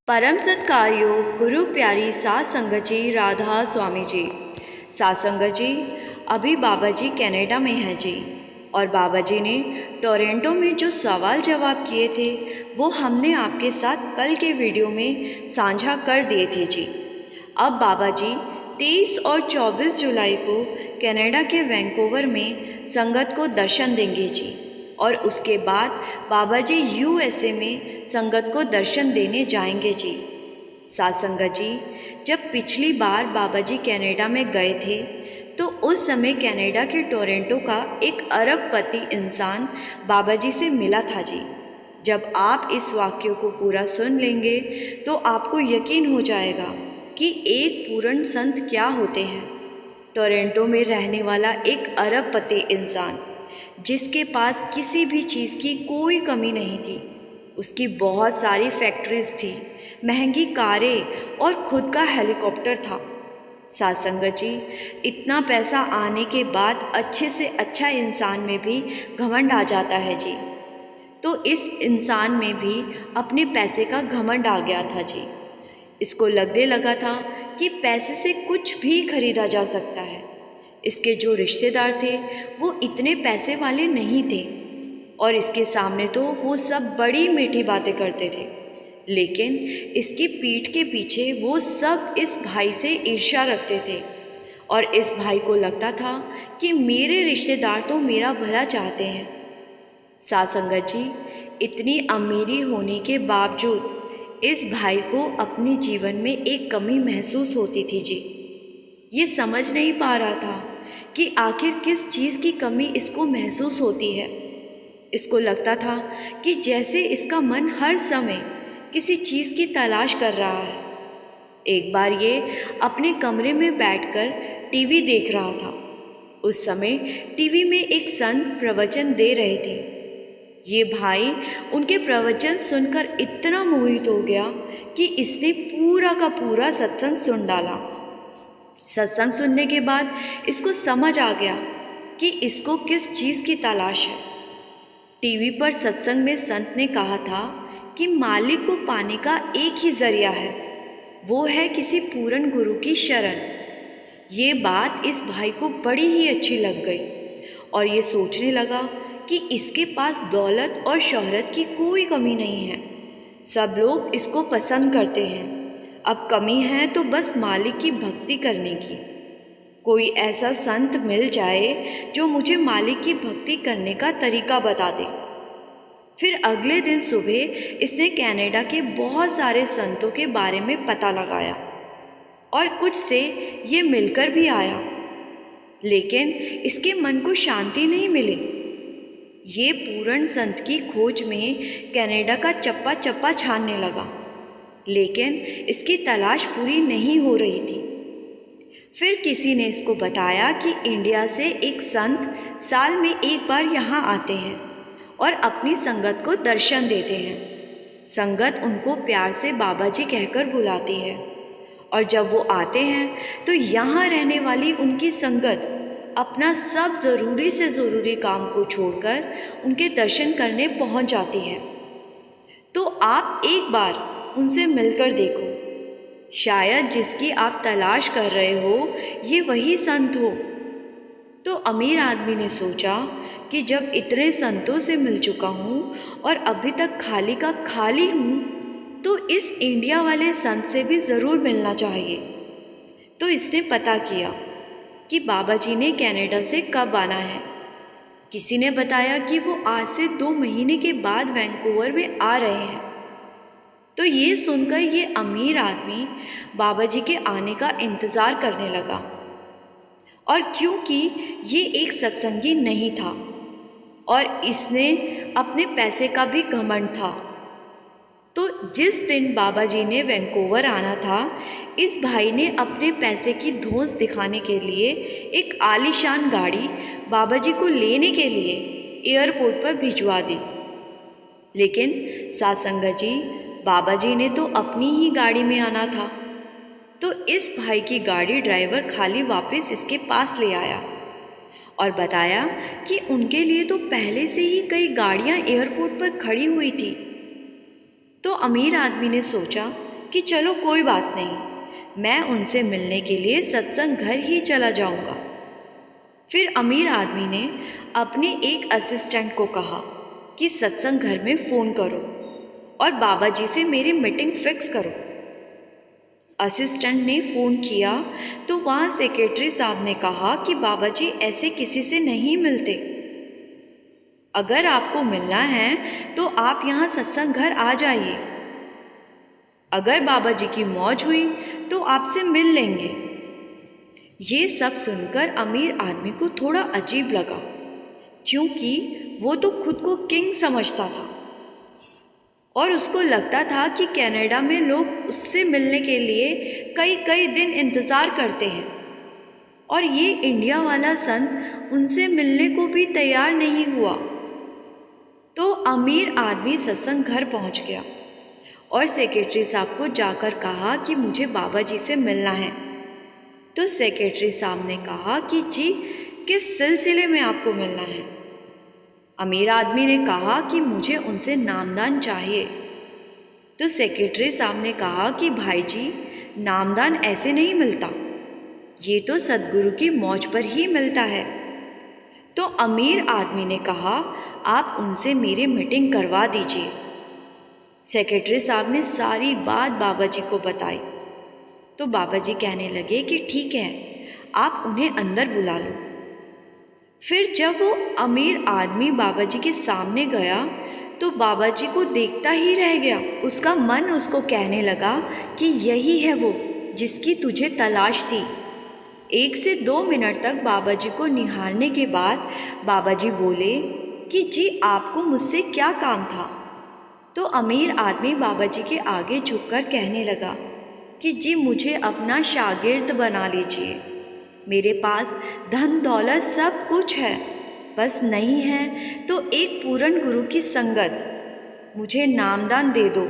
परम सत्कार्यो गुरु प्यारी सात संगत जी राधा स्वामी जी। सात संगत जी, अभी बाबा जी कनाडा में हैं जी, और बाबा जी ने टोरंटो में जो सवाल जवाब किए थे वो हमने आपके साथ कल के वीडियो में साझा कर दिए थे जी। अब बाबा जी 23 और 24 जुलाई को कनाडा के वैंकूवर में संगत को दर्शन देंगे जी, और उसके बाद बाबा जी यूएसए में संगत को दर्शन देने जाएंगे जी। सात संगत जी, जब पिछली बार बाबा जी कनाडा में गए थे तो उस समय कनाडा के टोरंटो का एक अरबपति इंसान बाबा जी से मिला था जी। जब आप इस वाक्य को पूरा सुन लेंगे तो आपको यकीन हो जाएगा कि एक पूर्ण संत क्या होते हैं। टोरंटो में रहने वाला एक अरबपति इंसान जिसके पास किसी भी चीज़ की कोई कमी नहीं थी। उसकी बहुत सारी फैक्ट्रीज थी, महंगी कारें और खुद का हेलीकॉप्टर था। सात संगत जी, इतना पैसा आने के बाद अच्छे से अच्छा इंसान में भी घमंड आ जाता है जी। तो इस इंसान में भी अपने पैसे का घमंड आ गया था जी। इसको लगने लगा था कि पैसे से कुछ भी खरीदा जा सकता है। इसके जो रिश्तेदार थे वो इतने पैसे वाले नहीं थे, और इसके सामने तो वो सब बड़ी मीठी बातें करते थे, लेकिन इसकी पीठ के पीछे वो सब इस भाई से ईर्ष्या रखते थे। और इस भाई को लगता था कि मेरे रिश्तेदार तो मेरा भला चाहते हैं। सात संगत जी, इतनी अमीरी होने के बावजूद इस भाई को अपने जीवन में एक कमी महसूस होती थी जी। ये समझ नहीं पा रहा था कि आखिर किस चीज़ की कमी इसको महसूस होती है। इसको लगता था कि जैसे इसका मन हर समय किसी चीज़ की तलाश कर रहा है। एक बार ये अपने कमरे में बैठकर टीवी देख रहा था। उस समय टीवी में एक संत प्रवचन दे रहे थे। ये भाई उनके प्रवचन सुनकर इतना मोहित हो गया कि इसने पूरा का पूरा सत्संग सुन डाला। सत्संग सुनने के बाद इसको समझ आ गया कि इसको किस चीज़ की तलाश है। टीवी पर सत्संग में संत ने कहा था कि मालिक को पाने का एक ही जरिया है, वो है किसी पूर्ण गुरु की शरण। ये बात इस भाई को बड़ी ही अच्छी लग गई, और ये सोचने लगा कि इसके पास दौलत और शोहरत की कोई कमी नहीं है। सब लोग इसको पसंद करते हैं। अब कमी है तो बस मालिक की भक्ति करने की। कोई ऐसा संत मिल जाए जो मुझे मालिक की भक्ति करने का तरीका बता दे। फिर अगले दिन सुबह इसने कनाडा के बहुत सारे संतों के बारे में पता लगाया, और कुछ से ये मिलकर भी आया, लेकिन इसके मन को शांति नहीं मिली। ये पूर्ण संत की खोज में कनाडा का चप्पा चप्पा छानने लगा, लेकिन इसकी तलाश पूरी नहीं हो रही थी। फिर किसी ने इसको बताया कि इंडिया से एक संत साल में एक बार यहाँ आते हैं और अपनी संगत को दर्शन देते हैं। संगत उनको प्यार से बाबा जी कहकर बुलाती है, और जब वो आते हैं तो यहाँ रहने वाली उनकी संगत अपना सब ज़रूरी से ज़रूरी काम को छोड़कर उनके दर्शन करने पहुँच जाती है। तो आप एक बार उनसे मिलकर देखो, शायद जिसकी आप तलाश कर रहे हो ये वही संत हो। तो अमीर आदमी ने सोचा कि जब इतने संतों से मिल चुका हूँ और अभी तक खाली का खाली हूँ, तो इस इंडिया वाले संत से भी ज़रूर मिलना चाहिए। तो इसने पता किया कि बाबा जी ने कनाडा से कब आना है। किसी ने बताया कि वो आज से 2 महीने के बाद वैंकूवर में आ रहे हैं। तो ये सुनकर ये अमीर आदमी बाबा जी के आने का इंतज़ार करने लगा, और क्योंकि ये एक सत्संगी नहीं था और इसने अपने पैसे का भी घमंड था, तो जिस दिन बाबा जी ने वैंकूवर आना था, इस भाई ने अपने पैसे की धौंस दिखाने के लिए एक आलीशान गाड़ी बाबा जी को लेने के लिए एयरपोर्ट पर भिजवा दी। लेकिन सात संगत जी, बाबा जी ने तो अपनी ही गाड़ी में आना था। तो इस भाई की गाड़ी ड्राइवर खाली वापस इसके पास ले आया और बताया कि उनके लिए तो पहले से ही कई गाड़ियां एयरपोर्ट पर खड़ी हुई थी। तो अमीर आदमी ने सोचा कि चलो कोई बात नहीं, मैं उनसे मिलने के लिए सत्संग घर ही चला जाऊंगा। फिर अमीर आदमी ने अपने एक असिस्टेंट को कहा कि सत्संग घर में फ़ोन करो और बाबा जी से मेरी मीटिंग फिक्स करो। असिस्टेंट ने फ़ोन किया तो वहाँ सेक्रेटरी साहब ने कहा कि बाबा जी ऐसे किसी से नहीं मिलते। अगर आपको मिलना है तो आप यहाँ सत्संग घर आ जाइए। अगर बाबा जी की मौज हुई तो आपसे मिल लेंगे। ये सब सुनकर अमीर आदमी को थोड़ा अजीब लगा, क्योंकि वो तो खुद को किंग समझता था और उसको लगता था कि कनाडा में लोग उससे मिलने के लिए कई कई दिन इंतज़ार करते हैं और ये इंडिया वाला संत उनसे मिलने को भी तैयार नहीं हुआ। तो अमीर आदमी सत्संग घर पहुंच गया और सेक्रेटरी साहब को जाकर कहा कि मुझे बाबा जी से मिलना है। तो सेक्रेटरी साहब ने कहा कि जी, किस सिलसिले में आपको मिलना है? अमीर आदमी ने कहा कि मुझे उनसे नामदान चाहिए। तो सेक्रेटरी साहब ने कहा कि भाई जी, नामदान ऐसे नहीं मिलता, ये तो सद्गुरु की मौज पर ही मिलता है। तो अमीर आदमी ने कहा, आप उनसे मेरी मीटिंग करवा दीजिए। सेक्रेटरी साहब ने सारी बात बाबा जी को बताई। तो बाबा जी कहने लगे कि ठीक है, आप उन्हें अंदर बुला लो। फिर जब वो अमीर आदमी बाबा जी के सामने गया तो बाबा जी को देखता ही रह गया। उसका मन उसको कहने लगा कि यही है वो जिसकी तुझे तलाश थी। 1 से 2 मिनट तक बाबा जी को निहारने के बाद बाबा जी बोले कि जी, आपको मुझसे क्या काम था? तो अमीर आदमी बाबा जी के आगे झुककर कहने लगा कि जी, मुझे अपना शागिर्द बना लीजिए। मेरे पास धन दौलत सब कुछ है, बस नहीं है तो एक पूर्ण गुरु की संगत। मुझे नामदान दे दो।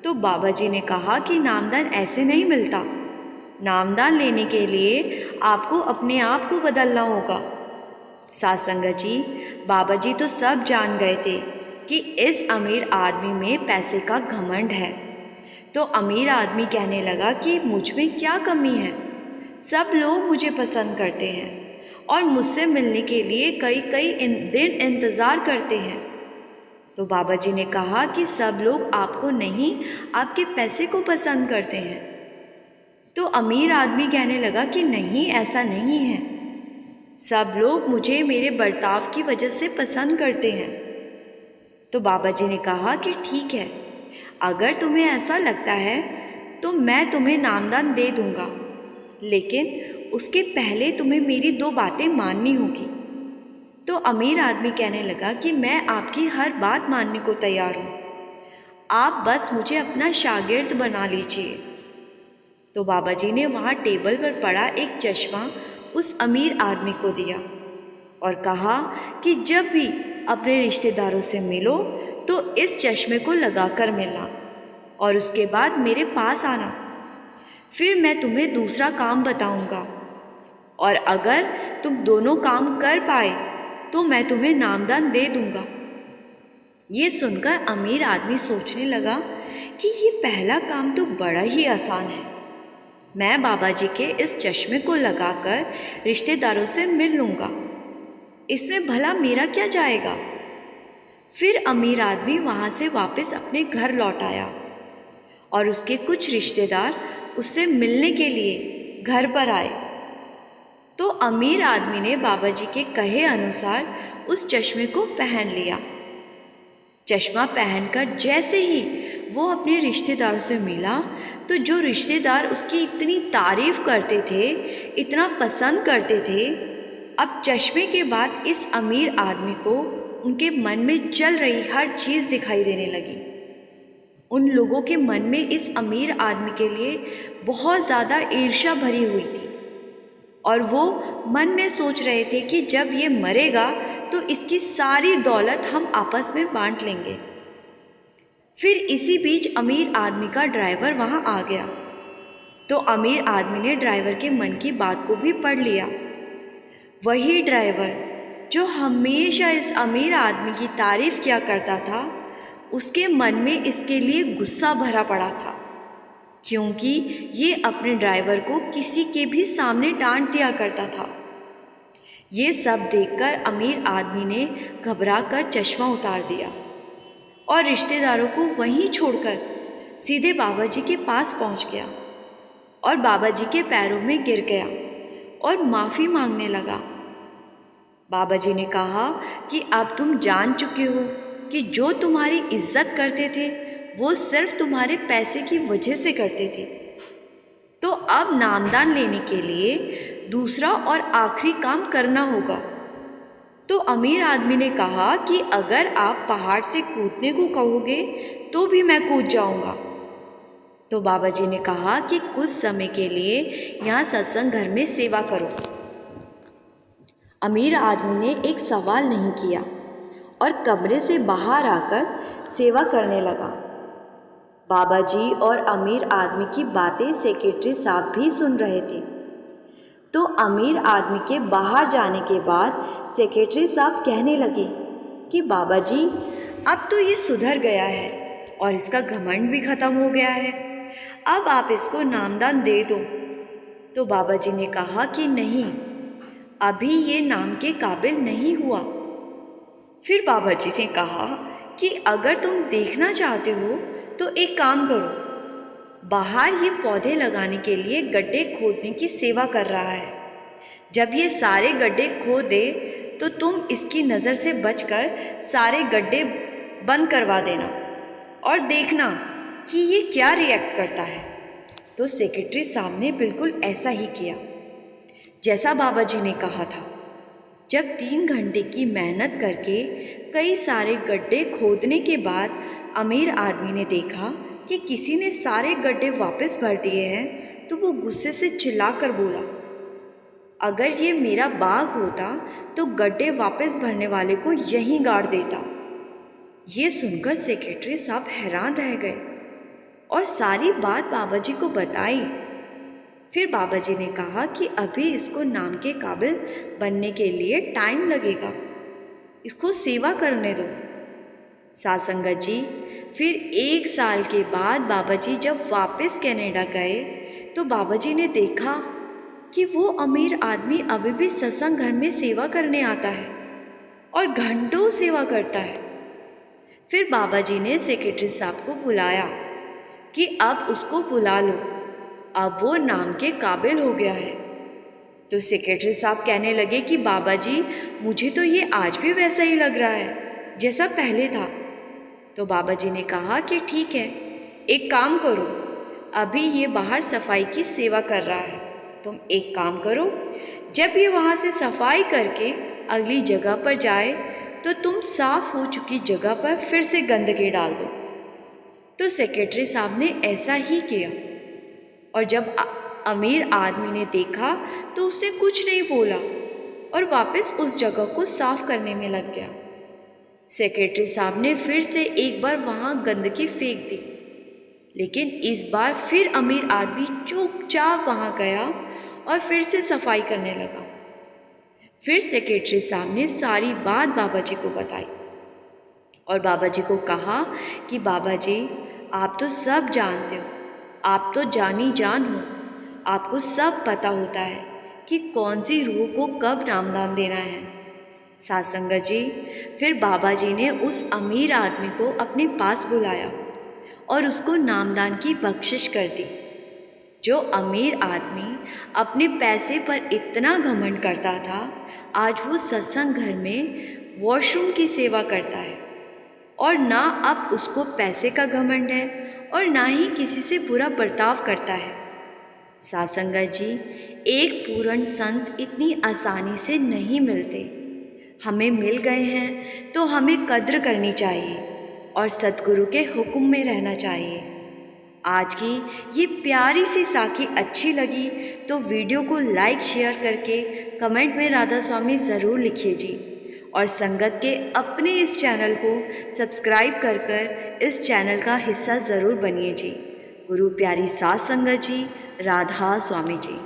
तो बाबा जी ने कहा कि नामदान ऐसे नहीं मिलता। नामदान लेने के लिए आपको अपने आप को बदलना होगा। साध संगत जी, बाबा जी तो सब जान गए थे कि इस अमीर आदमी में पैसे का घमंड है। तो अमीर आदमी कहने लगा कि मुझ में क्या कमी है? सब लोग मुझे पसंद करते हैं और मुझसे मिलने के लिए कई कई दिन इंतज़ार करते हैं। तो बाबा जी ने कहा कि सब लोग आपको नहीं, आपके पैसे को पसंद करते हैं। तो अमीर आदमी कहने लगा कि नहीं, ऐसा नहीं है। सब लोग मुझे मेरे बर्ताव की वजह से पसंद करते हैं। तो बाबा जी ने कहा कि ठीक है, अगर तुम्हें ऐसा लगता है तो मैं तुम्हें नामदान दे दूंगा, लेकिन उसके पहले तुम्हें मेरी 2 बातें माननी होगी। तो अमीर आदमी कहने लगा कि मैं आपकी हर बात मानने को तैयार हूँ, आप बस मुझे अपना शागिर्द बना लीजिए। तो बाबा जी ने वहाँ टेबल पर पड़ा एक चश्मा उस अमीर आदमी को दिया और कहा कि जब भी अपने रिश्तेदारों से मिलो तो इस चश्मे को लगाकर मिलना और उसके बाद मेरे पास आना। फिर मैं तुम्हें दूसरा काम बताऊंगा और अगर तुम दोनों काम कर पाए तो मैं तुम्हें नामदान दे दूंगा। ये सुनकर अमीर आदमी सोचने लगा कि ये पहला काम तो बड़ा ही आसान है। मैं बाबा जी के इस चश्मे को लगाकर रिश्तेदारों से मिल लूँगा, इसमें भला मेरा क्या जाएगा। फिर अमीर आदमी वहाँ से वापस अपने घर लौट आया और उसके कुछ रिश्तेदार उससे मिलने के लिए घर पर आए। तो अमीर आदमी ने बाबा जी के कहे अनुसार उस चश्मे को पहन लिया। चश्मा पहनकर जैसे ही वो अपने रिश्तेदारों से मिला तो जो रिश्तेदार उसकी इतनी तारीफ़ करते थे, इतना पसंद करते थे, अब चश्मे के बाद इस अमीर आदमी को उनके मन में चल रही हर चीज़ दिखाई देने लगी। उन लोगों के मन में इस अमीर आदमी के लिए बहुत ज़्यादा ईर्ष्या भरी हुई थी और वो मन में सोच रहे थे कि जब ये मरेगा तो इसकी सारी दौलत हम आपस में बांट लेंगे। फिर इसी बीच अमीर आदमी का ड्राइवर वहाँ आ गया। तो अमीर आदमी ने ड्राइवर के मन की बात को भी पढ़ लिया। वही ड्राइवर जो हमेशा इस अमीर आदमी की तारीफ़ किया करता था, उसके मन में इसके लिए गुस्सा भरा पड़ा था क्योंकि ये अपने ड्राइवर को किसी के भी सामने डांट दिया करता था। ये सब देखकर अमीर आदमी ने घबराकर चश्मा उतार दिया और रिश्तेदारों को वहीं छोड़कर सीधे बाबा जी के पास पहुंच गया और बाबा जी के पैरों में गिर गया और माफ़ी मांगने लगा। बाबा जी ने कहा कि अब तुम जान चुके हो कि जो तुम्हारी इज्जत करते थे वो सिर्फ तुम्हारे पैसे की वजह से करते थे। तो अब नामदान लेने के लिए दूसरा और आखिरी काम करना होगा। तो अमीर आदमी ने कहा कि अगर आप पहाड़ से कूदने को कहोगे तो भी मैं कूद जाऊंगा। तो बाबा जी ने कहा कि कुछ समय के लिए यहाँ सत्संग घर में सेवा करो। अमीर आदमी ने एक सवाल नहीं किया और कमरे से बाहर आकर सेवा करने लगा। बाबा जी और अमीर आदमी की बातें सेक्रेटरी साहब भी सुन रहे थे। तो अमीर आदमी के बाहर जाने के बाद सेक्रेटरी साहब कहने लगे कि बाबा जी अब तो ये सुधर गया है और इसका घमंड भी ख़त्म हो गया है, अब आप इसको नामदान दे दो। तो बाबा जी ने कहा कि नहीं, अभी ये नाम के काबिल नहीं हुआ। फिर बाबा जी ने कहा कि अगर तुम देखना चाहते हो तो एक काम करो, बाहर ये पौधे लगाने के लिए गड्ढे खोदने की सेवा कर रहा है। जब ये सारे गड्ढे खोद दे तो तुम इसकी नज़र से बचकर सारे गड्ढे बंद करवा देना और देखना कि ये क्या रिएक्ट करता है। तो सेक्रेटरी साहब ने बिल्कुल ऐसा ही किया जैसा बाबा जी ने कहा था। जब 3 घंटे की मेहनत करके कई सारे गड्ढे खोदने के बाद अमीर आदमी ने देखा कि किसी ने सारे गड्ढे वापस भर दिए हैं, तो वो गुस्से से चिल्लाकर बोला, अगर ये मेरा बाग होता तो गड्ढे वापस भरने वाले को यहीं गाड़ देता। ये सुनकर सेक्रेटरी साहब हैरान रह गए और सारी बात बाबा जी को बताई। फिर बाबा जी ने कहा कि अभी इसको नाम के काबिल बनने के लिए टाइम लगेगा, इसको सेवा करने दो। साध संगत जी, फिर 1 साल के बाद बाबा जी जब वापस कनाडा गए तो बाबा जी ने देखा कि वो अमीर आदमी अभी भी सत्संग घर में सेवा करने आता है और घंटों सेवा करता है। फिर बाबा जी ने सेक्रेटरी साहब को बुलाया कि अब उसको बुला लो, अब वो नाम के काबिल हो गया है। तो सेक्रेटरी साहब कहने लगे कि बाबा जी, मुझे तो ये आज भी वैसा ही लग रहा है जैसा पहले था। तो बाबा जी ने कहा कि ठीक है, एक काम करो, अभी ये बाहर सफाई की सेवा कर रहा है, तुम एक काम करो, जब ये वहाँ से सफाई करके अगली जगह पर जाए तो तुम साफ हो चुकी जगह पर फिर से गंदगी डाल दो। तो सेक्रेटरी साहब ने ऐसा ही किया और जब अमीर आदमी ने देखा तो उसने कुछ नहीं बोला और वापस उस जगह को साफ करने में लग गया। सेक्रेटरी साहब ने फिर से एक बार वहाँ गंदगी फेंक दी, लेकिन इस बार फिर अमीर आदमी चुपचाप वहाँ गया और फिर से सफाई करने लगा। फिर सेक्रेटरी साहब ने सारी बात बाबा जी को बताई और बाबा जी को कहा कि बाबा जी, आप तो सब जानते हो, आप तो जानी जान हो, आपको सब पता होता है कि कौन सी रूह को कब नामदान देना है। साध संगत जी, फिर बाबा जी ने उस अमीर आदमी को अपने पास बुलाया और उसको नामदान की बख्शिश कर दी। जो अमीर आदमी अपने पैसे पर इतना घमंड करता था, आज वो सत्संग घर में वॉशरूम की सेवा करता है और ना अब उसको पैसे का घमंड है और ना ही किसी से बुरा बर्ताव करता है। साध संगत जी, एक पूर्ण संत इतनी आसानी से नहीं मिलते, हमें मिल गए हैं तो हमें कद्र करनी चाहिए और सद्गुरु के हुक्म में रहना चाहिए। आज की ये प्यारी सी साखी अच्छी लगी तो वीडियो को लाइक शेयर करके कमेंट में राधा स्वामी ज़रूर लिखिए जी, और संगत के अपने इस चैनल को सब्सक्राइब कर इस चैनल का हिस्सा ज़रूर बनिए जी। गुरु प्यारी साध संगत जी, राधा स्वामी जी।